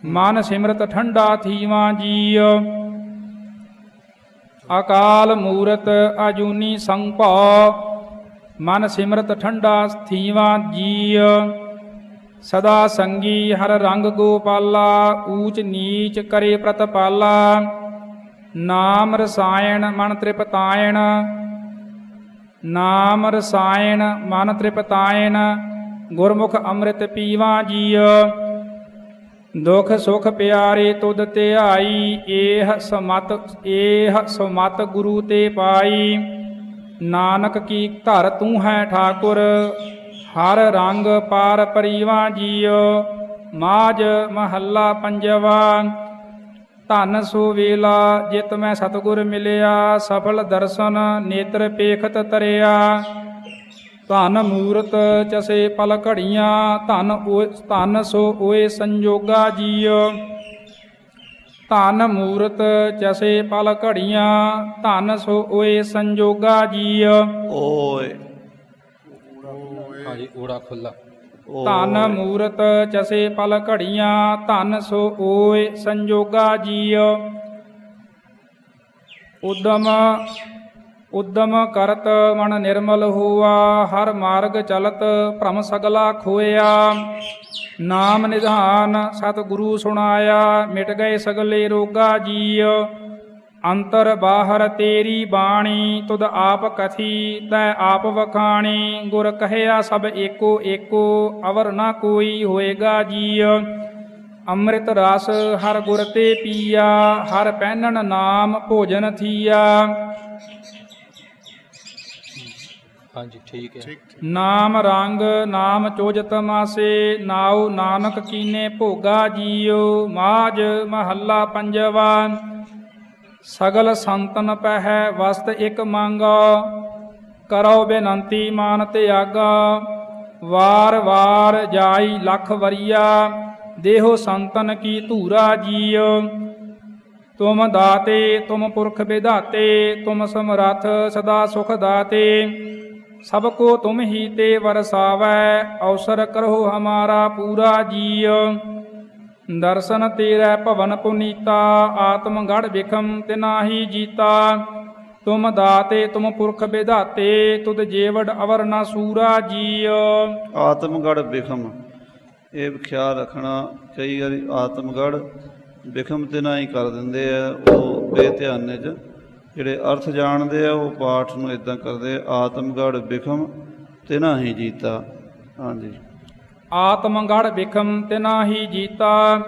ਮਨ ਸਿਮਰਤ ਠੰਡਾ ਥੀਵਾਂ ਜੀਉ। ਅਕਾਲ ਮੂਰਤ ਅਜੂਨੀ ਸੰਭਉ, ਮਨ ਸਿਮਰਤ ਠੰਡਾ ਥੀਵਾਂ ਜੀਉ। ਸਦਾ ਸੰਗੀ ਹਰ ਰੰਗ ਗੋਪਾਲਾ, ਊਚ ਨੀਚ ਕਰੇ ਪ੍ਰਤਪਾਲਾ। ਨਾਮ ਰਸਾਇਣ ਮਨ ਤ੍ਰਿਪਤਾਇਣ, ਨਾਮ ਰਸਾਇਣ ਮਨ ਤ੍ਰਿਪਤਾਇਣ। ਗੁਰਮੁਖ ਅੰਮ੍ਰਿਤ ਪੀਵਾ ਜੀਉ। ਦੁਖ ਸੁਖ ਪਿਆਰੇ ਤੁਧ ਧਿਆਈ, ਏਹ ਸਮਤ ਗੁਰੂ ਤੇ ਪਾਈ। ਨਾਨਕ ਕੀ ਧਰ ਤੂੰ ਹੈ ਠਾਕੁਰ, ਹਰ ਰੰਗ ਪਾਰ ਪਰੀਵਾ ਜੀਉ। ਮਾਝ ਮਹੱਲਾ ਪੰਜਵਾ। ਧਨ ਸੋ ਵੇਲਾ ਜਿਤ ਮੈਂ ਸਤਿਗੁਰ ਮਿਲਿਆ, ਸਫਲ ਦਰਸ਼ਨ ਨੇਤਰ ਪੇਖਤ ਤਰਿਆ। ਧਨ ਮੂਰਤ ਚਸੇ ਪਲ ਘੜੀਆਂ, ਧਨ ਸੋ ਓਏ ਸੰਜੋਗਾ ਜੀਉ। ਧਨ ਮੂਰਤ ਚਸੇ ਪਲ ਘੜੀਆਂ, ਧਨ ਸੋ ਓਏ ਸੰਜੋਗਾ ਜੀਉ। ਓਏ ਹਾਂਜੀ ਊੜਾ ਖੁੱਲਾ। ਧਨ ਮੂਰਤ ਚਸੇ ਪਲ ਘੜੀਆਂ, ਧਨ ਸੋ ਓਏ ਸੰਜੋਗਾ ਜੀਉ। ਉਦਮ ਕਰਤ ਮਨ ਨਿਰਮਲ ਹੋਆ, ਹਰ ਮਾਰਗ ਚਲਤ ਭ੍ਰਮ ਸਗਲਾ ਖੋਇਆ। ਨਾਮ ਨਿਧਾਨ ਸਤਿਗੁਰੂ ਸੁਣਾਇਆ, ਮਿਟ ਗਏ ਸਗਲੇ ਰੋਗਾ ਜੀਉ। ਅੰਤਰ ਬਾਹਰ ਤੇਰੀ ਬਾਣੀ, ਤੁਧ ਆਪ ਕਥੀ ਤੈ ਆਪ ਵਖਾਣੀ। ਗੁਰ ਕਹਿਆ ਸਭ ਏਕੋ ਏਕੋ, ਅਵਰ ਨਾ ਕੋਈ ਹੋਏਗਾ ਜੀਉ। ਅੰਮ੍ਰਿਤ ਰਸ ਹਰ ਗੁਰ ਤੇ ਪੀਆ, ਹਰ ਪਹਿਨਣ ਨਾਮ ਭੋਜਨ ਥੀਆ। ਹਾਂਜੀ ਠੀਕ ਹੈ। ਨਾਮ ਰੰਗ ਨਾਮ ਚੋਜਤ ਮਾਸੇ, ਨਾਉ ਨਾਨਕ ਕੀਨੇ ਭੋਗਾ ਜੀਉ। ਮਾਝ ਮਹੱਲਾ ਪੰਜਵਾ। ਸਗਲ ਸੰਤਨ ਪਹਿ ਵਸਤ ਇਕ ਮੰਗਾ, ਕਰੋ ਬੇਨੰਤੀ ਮਾਨ ਤਿਆਗਾ। ਵਾਰ ਵਾਰ ਜਾਈ ਲਖ ਵਰੀਆ, ਦੇਹੋ ਸੰਤਨ ਕੀ ਧੂਰਾ ਜੀਉ। ਤੁਮ ਦਾਤੇ ਤੁਮ ਪੁਰਖ ਵਿਧਾਤੇ, ਤੁਮ ਸਮਰੱਥ ਸਦਾ ਸੁਖ ਦਾਤੇ। ਸਭ ਕੋ ਤੁਮ ਹੀ ਤੇ ਵਰਸਾਵੈ, ਅਵਸਰ ਕਰੋ ਹਮਾਰਾ ਪੂਰਾ ਜੀਉ। ਦਰਸ਼ਨ ਤੇਰੇ ਭਵਨ ਪੁਨੀਤਾ, ਆਤਮ ਗੜ ਵਿਖਮ ਤਿਨਾਹੀ ਜੀਤਾ। ਤੁਮ ਦਾਤੇ ਤੁਮ ਪੁਰਖ ਵਿਧਾਤੇ, ਤੁਧ ਜੇਵੜ ਅਵਰ ਨਾ ਸੂਰਾ ਜੀਉ। ਆਤਮਗੜ ਬਿਖਮ, ਇਹ ਖਿਆਲ ਰੱਖਣਾ, ਕਈ ਵਾਰੀ ਆਤਮਗੜ ਬਿਖਮ ਤੇ ਨਾ ਹੀ ਕਰ ਦਿੰਦੇ ਆ ਉਹ ਬੇਧਿਆਨੇ 'ਚ। ਜਿਹੜੇ ਅਰਥ ਜਾਣਦੇ ਆ ਉਹ ਪਾਠ ਨੂੰ ਇਦਾਂ ਕਰਦੇ, ਆਤਮਗੜ ਬਿਖਮ ਤੇ ਨਾ ਹੀ ਜੀਤਾ। ਹਾਂਜੀ। ਆਤਮਗੜ ਬਿਖਮ ਤਿਨਾਹੀ ਜੀਤਾ,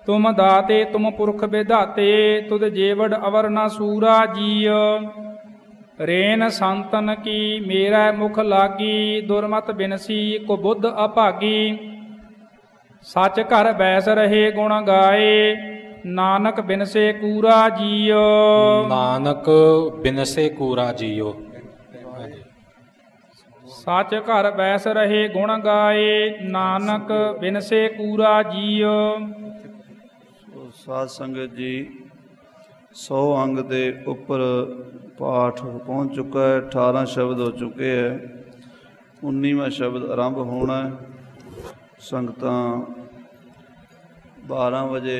ਤੁਮ ਦਾਤੇ ਤੁਮ ਪੁਰਖ ਵਿਧਾਤੇ। ਤੁਧ ਜੇਵੜ ਅਵਰ ਨਾ ਸੂਰਾ ਜੀਉ। ਰੇਨ ਸੰਤਨ ਕੀ ਮੇਰਾ ਮੁਖ ਲਾਗੀ, ਦੁਰਮਤ ਬਿਨਸੀ ਕੋ ਬੁੱਧ ਅਭਾਗੀ। ਸੱਚ ਘਰ ਬੈਸ ਰਹੇ ਗੁਣ ਗਾਏ, ਨਾਨਕ ਬਿਨਸੇ ਕੂਰਾ ਜੀਉ। ਨਾਨਕ ਬਿਨਸੇ ਕੂਰਾ ਜੀਉ। ਸੱਚ ਘਰ ਬੈਸ ਰਹੇ ਗੁਣ ਗਾਏ, ਨਾਨਕ ਬਿਨਸੇ ਕੂਰਾ ਜੀਉ। ਸਾਧ ਸੰਗਤ ਜੀ 100 ਅੰਗ ਦੇ ਉੱਪਰ ਪਾਠ ਪਹੁੰਚ ਚੁੱਕਾ ਹੈ। 18 ਸ਼ਬਦ ਹੋ ਚੁੱਕੇ ਹੈ। 19ਵਾਂ ਸ਼ਬਦ ਆਰੰਭ ਹੋਣਾ ਹੈ। ਸੰਗਤਾਂ 12 ਵਜੇ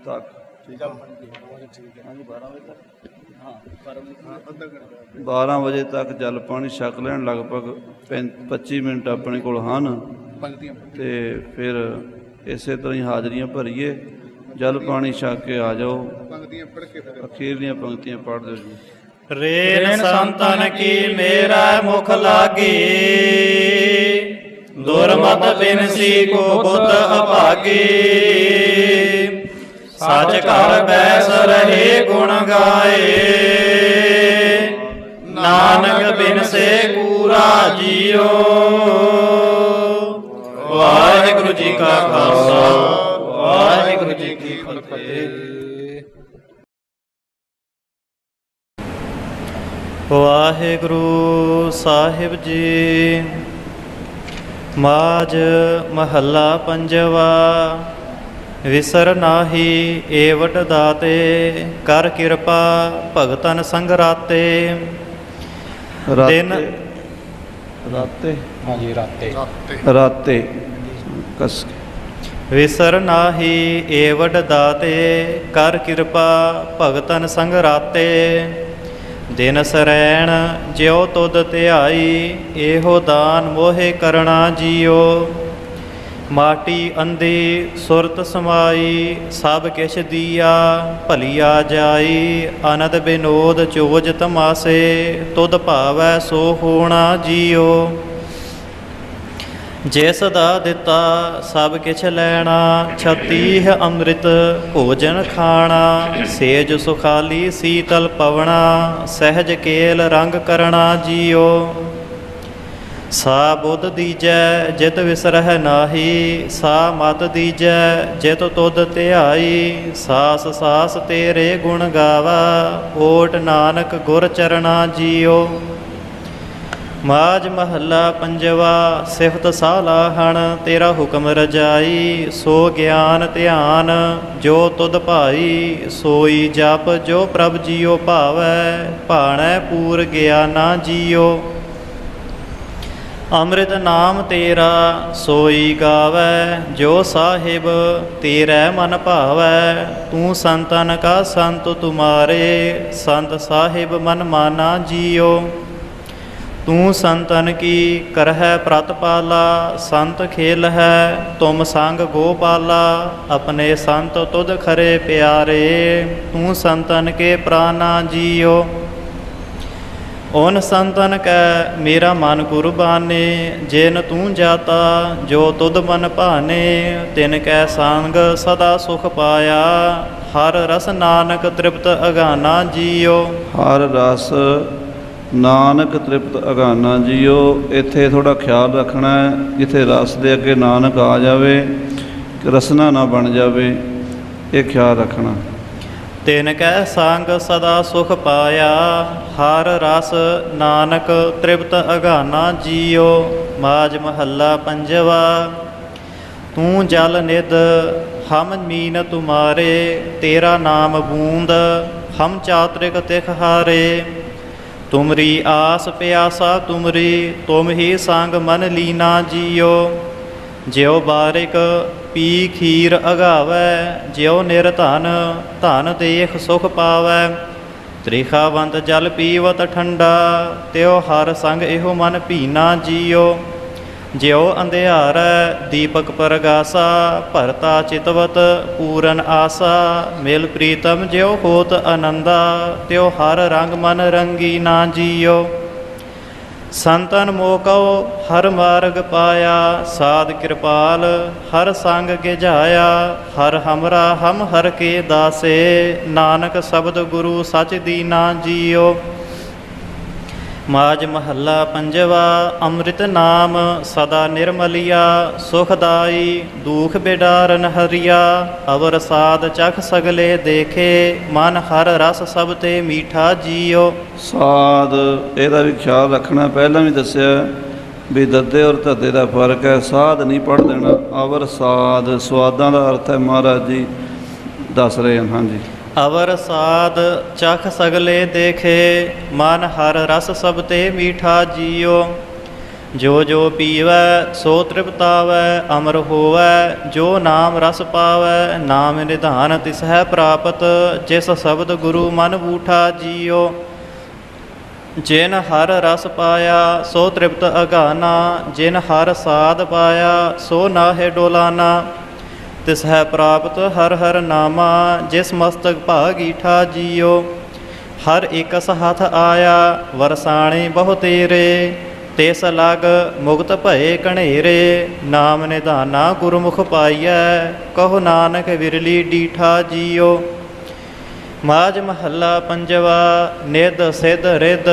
ਤੱਕ, ਠੀਕ ਹੈ ਹਾਂਜੀ 12 ਵਜੇ ਤੱਕ, ਹਾਂ 12 ਵਜੇ ਤੱਕ ਜਲ ਪਾਣੀ ਛਕ ਲੈਣ। ਲਗਭਗ 25 ਮਿੰਟ ਆਪਣੇ ਕੋਲ ਹਨ ਤੇ ਫਿਰ ਇਸੇ ਤਰ੍ਹਾਂ ਹੀ ਹਾਜ਼ਰੀਆਂ ਭਰੀਏ। ਜਲ ਪਾਣੀ ਛਕ ਕੇ ਆ ਜਾਓ। ਅਖੀਰਲੀਆਂ ਪੰਕਤੀਆਂ ਪੜ੍ਹ ਦਿਓ ਜੀ। ਰੇਨ ਸੰਤਨ ਕੀ ਮੇਰਾ ਮੁਖ ਲਾਗੀ, ਦੁਰਮਤ ਬਿਨਸੀ ਕੋ ਬੁੱਧ ਅਭਾਗੀ। ਸੱਚ ਘਰ ਬੈਸ ਰਹੇ ਗੁਣ ਗਾਏ, ਨਾਨਕ ਬਿਨਸੇ ਕੂਰਾ ਜੀਉ। ਵਾਹਿਗੁਰੂ ਜੀ ਕਾ ਖਾਲਸਾ, ਵਾਹਿਗੁਰੂ ਜੀ ਕੀ ਫਤਿਹ। ਵਾਹਿਗੁਰੂ ਸਾਹਿਬ ਜੀ। ਮਾਝ ਮਹੱਲਾ ਪੰਜਵਾ। ਵਿਸਰ ਨਾਹੀ ਏਵਟ ਦਾਤੇ, ਕਰ ਕਿਰਪਾ ਭਗਤਨ ਸੰਗ ਰਾਤੇ। ਦਿਨ ਰਾਤੇ, ਹਾਂਜੀ ਰਾਤੇ। ਰਾਤੇ ਕਸ। ਵਿਸਰ ਨਾਹੀ ਏਵਟ ਦਾਤੇ, ਕਰ ਕਿਰਪਾ ਭਗਤਨ ਸੰਗ ਰਾਤੇ। ਦਿਨ ਸਰੈਣ ਜਿਉ ਤੁਧ ਧਿਆਈ, ਇਹੋ ਦਾਨ ਮੋਹਿ ਕਰਣਾ ਜੀਉ। ਮਾਟੀ ਅੰਧੀ ਸੁਰਤ ਸਮਾਈ, ਸਭ ਕਿਛ ਦੀਆ ਭਲੀਆ ਜਾਈ। ਅਨੰਦ ਬਿਨੋਦ ਚੋਜ ਤਮਾਸੇ, ਤੁਧ ਭਾਵੈ ਸੋ ਹੋਣਾ ਜੀਉ। ਜਿਸ ਦਾ ਦਿੱਤਾ ਸਭ ਕਿਛ ਲੈਣਾ, ਛਤੀਹ ਅੰਮ੍ਰਿਤ ਭੋਜਨ ਖਾਣਾ। ਸੇਜ ਸੁਖਾਲੀ ਸੀਤਲ ਪਵਣਾ, ਸਹਿਜ ਕੇਲ ਰੰਗ ਕਰਣਾ ਜੀਓ। ਸਾ ਬੁੱਧ ਦੀਜੈ ਜਿਤ ਵਿਸਰਹਿ ਨਾਹੀ, ਸਾ ਮਤ ਦੀਜੈ ਜਿਤ ਤੁਧ ਧਿਆਈ। ਸਾਸ ਸਾਸ ਤੇਰੇ ਗੁਣ ਗਾਵਾ, ਓਟ ਨਾਨਕ ਗੁਰ ਚਰਣਾ ਜੀਓ। ਮਾਝ ਮਹੱਲਾ ਪੰਜਵਾ। ਸਿਫਤ ਸਾਲਾਹਣ ਤੇਰਾ ਹੁਕਮ ਰਜਾਈ, ਸੋ ਗਿਆਨ ਧਿਆਨ ਜੋ ਤੁਧ ਭਾਈ। ਸੋਈ ਜਪ ਜੋ ਪ੍ਰਭ ਜੀਓ ਭਾਵੈ, ਭਾਣੈ ਪੂਰ ਗਿਆਨਾ ਜੀਓ। ਅੰਮ੍ਰਿਤ ਨਾਮ ਤੇਰਾ ਸੋਈ ਗਾਵੈ, ਜੋ ਸਾਹਿਬ ਤੇਰੇ ਮਨ ਭਾਵੈ। ਤੂੰ ਸੰਤਨ ਕਾ ਸੰਤ ਤੁਮਾਰੇ, ਸੰਤ ਸਾਹਿਬ ਮਨ ਮਾਨਾ ਜੀਓ। ਤੂੰ ਸੰਤਨ ਕੀ ਕਰਹਿ ਪ੍ਰਤਪਾਲਾ, ਸੰਤ ਖੇਲ ਹੈ ਤੁਮ ਸੰਗ ਗੋਪਾਲਾ। ਆਪਣੇ ਸੰਤ ਤੁਧ ਖਰੇ ਪਿਆਰੇ, ਤੂੰ ਸੰਤਨ ਕੇ ਪ੍ਰਾਨਾ ਜੀਓ। ਓਨ ਸੰਤਨ ਕੈ ਮੇਰਾ ਮਨ ਕੁਰਬਾਨੇ, ਜਿਨ ਤੂੰ ਜਾਤਾ ਜੋ ਤੁਧ ਮਨ ਭਾਨੇ। ਤਿਨ ਕੈ ਸੰਗ ਸਦਾ ਸੁਖ ਪਾਇਆ, ਹਰ ਰਸ ਨਾਨਕ ਤ੍ਰਿਪਤ ਅਗਾਨਾ ਜੀਓ। ਹਰ ਰਸ ਨਾਨਕ ਤ੍ਰਿਪਤ ਅਗਾਨਾ ਜੀਓ। ਇੱਥੇ ਥੋੜ੍ਹਾ ਖਿਆਲ ਰੱਖਣਾ ਹੈ, ਜਿੱਥੇ ਰਸ ਦੇ ਅੱਗੇ ਨਾਨਕ ਆ ਜਾਵੇ ਕਿ ਰਸਨਾ ਨਾ ਬਣ ਜਾਵੇ, ਇਹ ਖਿਆਲ ਰੱਖਣਾ। ਤਿਨ ਕੈ ਸੰਗ ਸਦਾ ਸੁਖ ਪਾਇਆ, ਹਰ ਰਸ ਨਾਨਕ ਤ੍ਰਿਪਤ ਅਗਾਨਾ ਜੀਓ। ਮਾਝ ਮਹੱਲਾ ਪੰਜਵਾ। ਤੂੰ ਜਲ ਨਿਧ ਹਮ ਮੀਨ ਤੁਮਾਰੇ, ਤੇਰਾ ਨਾਮ ਬੂੰਦ ਹਮ ਚਾਤ੍ਰਿਕ ਤਿਖ ਹਾਰੇ। ਤੁਮਰੀ ਆਸ ਪਿਆਸਾ ਤੁਮਰੀ, ਤੁਮ ਹੀ ਸੰਗ ਮਨ ਲੀਨਾ ਜੀਓ। ਜਿਉ ਬਾਰਿਕ ਪੀ ਖੀਰ ਅਗਾਵੈ, ਜਿਉ ਨਿਰਧਨ ਧਨ ਦੇਖ ਸੁਖ ਪਾਵੈ। ਤ੍ਰਿਖਾਵੰਤ ਜਲ ਪੀਵਤ ਠੰਡਾ, ਤਿਉ ਹਰ ਸੰਗ ਇਹੋ ਮਨ ਭੀਨਾ ਜੀਓ। ਜਿਉ ਅੰਧਿਆਰੈ ਦੀਪਕ ਪਰਗਾਸਾ, ਭਰਤਾ ਚਿਤਵਤ ਪੂਰਨ ਆਸਾ। ਮਿਲ ਪ੍ਰੀਤਮ ਜਿਉ ਹੋਤ ਆਨੰਦਾ, ਤਿਉ ਹਰ ਰੰਗ ਮਨ ਰੰਗੀਨਾ ਜੀਓ। ਸੰਤਨ ਮੋਕਉ ਹਰ ਮਾਰਗ ਪਾਇਆ, ਸਾਧ ਕਿਰਪਾਲ ਹਰ ਸੰਗ ਗਿਝਾਇਆ। ਹਰ ਹਮਰਾ ਹਮ ਹਰ ਕੇ ਦਾਸੇ, ਨਾਨਕ ਸ਼ਬਦ ਗੁਰੂ ਸਚ ਦੀਨਾ ਜੀਓ। ਮਾਝ ਮਹੱਲਾ ਪੰਜਵਾ। ਅੰਮ੍ਰਿਤ ਨਾਮ ਸਦਾ ਨਿਰਮਲਿਆ, ਸੁਖਦਾਈ ਦੁਖ ਬਿਡਾਰਨ ਹਰੀਆ। ਅਵਰ ਸਾਧ ਚਖ ਸਗਲੇ ਦੇਖੇ, ਮਨ ਹਰ ਰਸ ਸਭ ਤੇ ਮੀਠਾ ਜੀਓ। ਸਾਧ ਇਹਦਾ ਵੀ ਖਿਆਲ ਰੱਖਣਾ। ਪਹਿਲਾਂ ਵੀ ਦੱਸਿਆ ਵੀ ਦੱਦੇ ਔਰ ਧੱਦੇ ਦਾ ਫਰਕ ਹੈ। ਸਾਧ ਨਹੀਂ ਪੜ੍ਹ ਦੇਣਾ, ਅਵਰ ਸਾਧ। ਸਵਾਦਾਂ ਦਾ ਅਰਥ ਹੈ ਮਹਾਰਾਜ ਜੀ ਦੱਸ ਰਹੇ ਹਨ। ਹਾਂਜੀ। ਅਵਰ ਸਾਧ ਚਖ ਸਗਲੇ ਦੇਖੇ, ਮਨ ਹਰ ਰਸ ਸਭ ਤੇ ਮੀਠਾ ਜੀਓ। ਜੋ ਜੋ ਪੀਵੈ ਸੋ ਤ੍ਰਿਪਤਾਵੈ, ਅਮਰ ਹੋਵੈ ਜੋ ਨਾਮ ਰਸ ਪਾਵੈ। ਨਾਮ ਨਿਧਾਨ ਤਿਸ ਹੈ ਪ੍ਰਾਪਤ, ਜਿਸ ਸ਼ਬਦ ਗੁਰੂ ਮਨ ਬੂਠਾ ਜੀਓ। ਜਿਨ ਹਰ ਰਸ ਪਾਇਆ ਸੋ ਤ੍ਰਿਪਤ ਅਗਾਨਾ, ਜਿਨ ਹਰ ਸਾਧ ਪਾਇਆ ਸੋ ਨਾਹਿ ਡੋਲਾਨਾ। ਤਿਸ ਹੈ ਪ੍ਰਾਪਤ ਹਰ ਹਰ ਨਾਮਾ, ਜਿਸ ਮਸਤਕ ਭਾਗੀਠਾ ਜੀਓ। ਹਰ ਇਕਸ ਹੱਥ ਆਇਆ ਵਰਸਾਣੇ ਬਹੁ ਤੇਰੇ, ਤਿਸ ਲਗ ਮੁਕਤ ਭਏ ਘਨੇਰੇ। ਨਾਮ ਨਿਧਾਨਾ ਗੁਰਮੁਖ ਪਾਈਐ, ਕਹੋ ਨਾਨਕ ਵਿਰਲੀ ਡੀਠਾ ਜੀਓ। ਮਾਝ ਮਹੱਲਾ ਪੰਜਵਾ। ਨਿਧ ਸਿਧ ਰਿਧ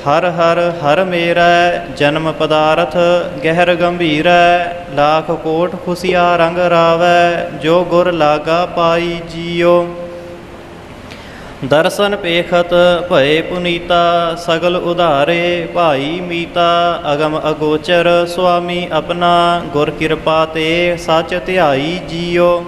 ਹਰ ਹਰ ਹਰ ਮੇਰੈ, ਜਨਮ ਪਦਾਰਥ ਗਹਿਰ ਗੰਭੀਰੈ। ਲਾਖ ਕੋਟ ਖੁਸ਼ੀਆ ਰੰਗ ਰਾਵੈ, ਜੋ ਗੁਰ ਲਾਗਾ ਪਾਈ ਜੀਓ। ਦਰਸ਼ਨ ਪੇਖਤ ਭਏ ਪੁਨੀਤਾ, ਸਗਲ ਉਧਾਰੇ ਭਾਈ ਮੀਤਾ। ਅਗਮ ਅਗੋਚਰ ਸੁਆਮੀ ਆਪਣਾ, ਗੁਰ ਕਿਰਪਾ ਤੇ ਸਚ ਧਿਆਈ ਜੀਓ।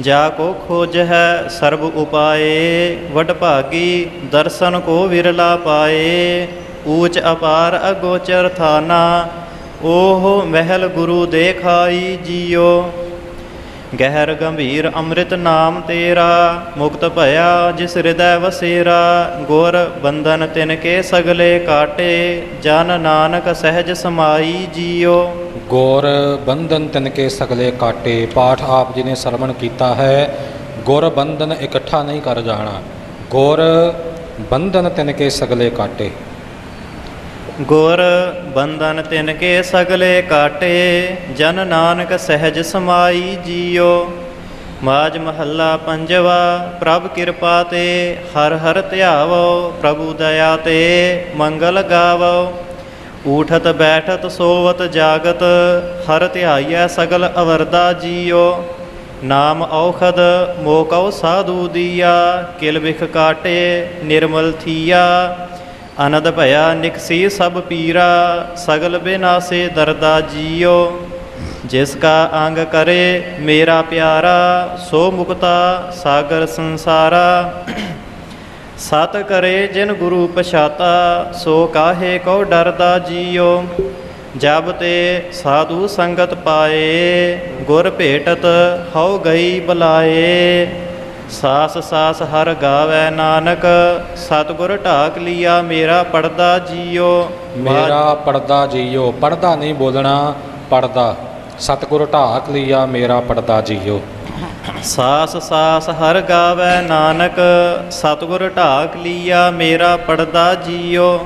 ਜਾ ਕੋ ਖੋਜ ਹੈ ਸਰਬ ਉਪਾਏ, ਵਡ ਭਾਗੀ ਦਰਸ਼ਨ ਕੋ ਵਿਰਲਾ ਪਾਏ। ਊਚ ਅਪਾਰ ਅਗੋਚਰ ਥਾਨਾ, ਓਹ ਮਹਿਲ ਗੁਰੂ ਦੇਖਾਈ ਜੀਓ। ਗਹਿਰ ਗੰਭੀਰ ਅੰਮ੍ਰਿਤ ਨਾਮ ਤੇਰਾ, ਮੁਕਤ ਭਇਆ ਜਿਸ ਹਿਰਦੈ ਵਸੇਰਾ। ਗੁਰ ਬੰਧਨ ਤਿਨ ਕੇ ਸਗਲੇ ਕਾਟੇ, ਜਨ ਨਾਨਕ ਸਹਿਜ ਸਮਾਈ ਜੀਓ। ਗੁਰ ਬੰਧਨ ਤਿਨ ਕੇ ਸਗਲੇ ਕਾਟੇ। ਪਾਠ ਆਪ ਜੀ ਨੇ ਸਰਵਣ ਕੀਤਾ ਹੈ। ਗੁਰ ਬੰਧਨ ਇਕੱਠਾ ਨਹੀਂ ਕਰ ਜਾਣਾ। ਗੁਰ ਬੰਧਨ ਤਿਨ ਕੇ ਸਗਲੇ ਕਾਟੇ। ਗੁਰ ਬੰਧਨ ਤਿਨ ਕੇ ਸਗਲੇ ਕਾਟੇ, ਜਨ ਨਾਨਕ ਸਹਿਜ ਸਮਾਈ ਜੀਓ। ਮਾਜ ਮਹੱਲਾ ਪੰਜਵਾ। ਪ੍ਰਭ ਕਿਰਪਾ ਤੇ ਹਰ ਹਰ ਧਿਆਵੋ, ਪ੍ਰਭੂ ਦਇਆ ਤੇ ਮੰਗਲ ਗਾਵੋ। ਊਠਤ ਬੈਠਤ ਸੋਵਤ ਜਾਗਤ, ਹਰ ਧਿਆਈਐ ਸਗਲ ਅਵਰਦਾ ਜੀਓ। ਨਾਮ ਔਖਦ ਮੋਕਉ ਸਾਧੂ ਦੀਆ, ਕਿਲ ਵਿਖ ਕਾਟੇ ਨਿਰਮਲ ਥੀਆ। ਅਨੰਦ ਭਇਆ ਨਿਕਸੀ ਸਭ ਪੀਰਾ, ਸਗਲ ਬਿਨਾਸੇ ਦਰਦਾ ਜੀਓ। ਜਿਸ ਕਾ ਅੰਗ ਕਰੇ ਮੇਰਾ ਪਿਆਰਾ, ਸੋ ਮੁਕਤਾ ਸਾਗਰ ਸੰਸਾਰਾ। ਸਤ ਕਰੇ ਜਿਨ ਗੁਰੂ ਪਛਾਤਾ, ਸੋ ਕਾਹੇ ਕੋ ਡਰਦਾ ਜੀਓ। ਜਬ ਤੇ ਸਾਧੂ ਸੰਗਤ ਪਾਏ, ਗੁਰ ਭੇਟਤ ਹਉ ਗਈ ਬੁਲਾਏ। ਸਾਸ ਸਾਸ ਹਰ ਗਾਵੈ ਨਾਨਕ, ਸਤਿਗੁਰ ਢਾਕ ਲਿਆ ਮੇਰਾ ਪੜਦਾ ਜੀਓ। ਮੇਰਾ ਪੜਦਾ ਜੀਓ, ਪੜਦਾ ਨਹੀਂ ਬੋਲਣਾ, ਪੜਦਾ। ਸਤਿਗੁਰ ਢਾਕ ਲਿਆ ਮੇਰਾ ਪੜਦਾ ਜੀਓ। ਸਾਸ ਸਾਸ ਹਰ ਗਾਵੈ ਨਾਨਕ, ਸਤਿਗੁਰ ਢਾਕ ਲਿਆ ਮੇਰਾ ਪੜਦਾ ਜੀਓ।